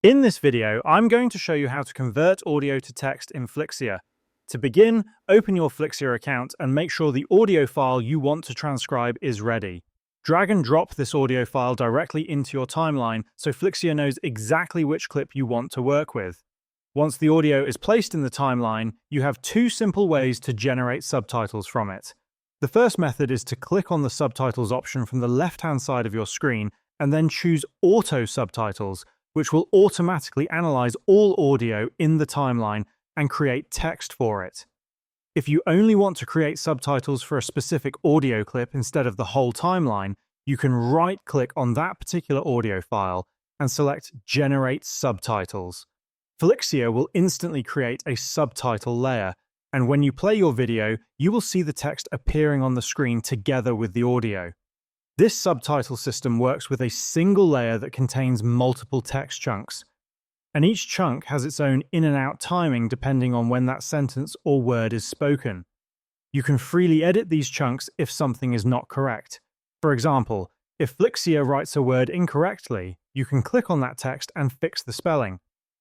In this video, I'm going to show you how to convert audio to text in Flixier. To begin, open your Flixier account and make sure the audio file you want to transcribe is ready. Drag and drop this audio file directly into your timeline so Flixier knows exactly which clip you want to work with. Once the audio is placed in the timeline, you have two simple ways to generate subtitles from it. The first method is to click on the subtitles option from the left-hand side of your screen and then choose Auto Subtitles, which will automatically analyze all audio in the timeline and create text for it. If you only want to create subtitles for a specific audio clip instead of the whole timeline, you can right-click on that particular audio file and select Generate Subtitles. Flixier will instantly create a subtitle layer, and when you play your video, you will see the text appearing on the screen together with the audio. This subtitle system works with a single layer that contains multiple text chunks, and each chunk has its own in and out timing depending on when that sentence or word is spoken. You can freely edit these chunks if something is not correct. For example, if Flixier writes a word incorrectly, you can click on that text and fix the spelling.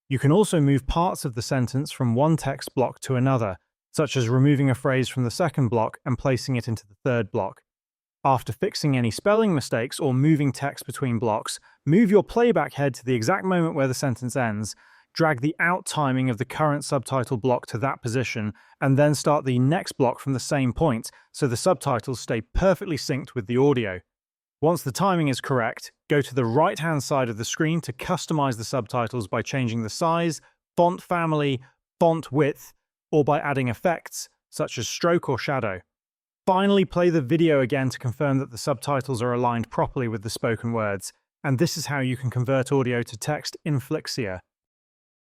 You can also move parts of the sentence from one text block to another, such as removing a phrase from the second block and placing it into the third block. After fixing any spelling mistakes or moving text between blocks, move your playback head to the exact moment where the sentence ends, drag the out timing of the current subtitle block to that position, and then start the next block from the same point so the subtitles stay perfectly synced with the audio. Once the timing is correct, go to the right-hand side of the screen to customize the subtitles by changing the size, font family, font width, or by adding effects, such as stroke or shadow. Finally, play the video again to confirm that the subtitles are aligned properly with the spoken words, and this is how you can convert audio to text in Flixier.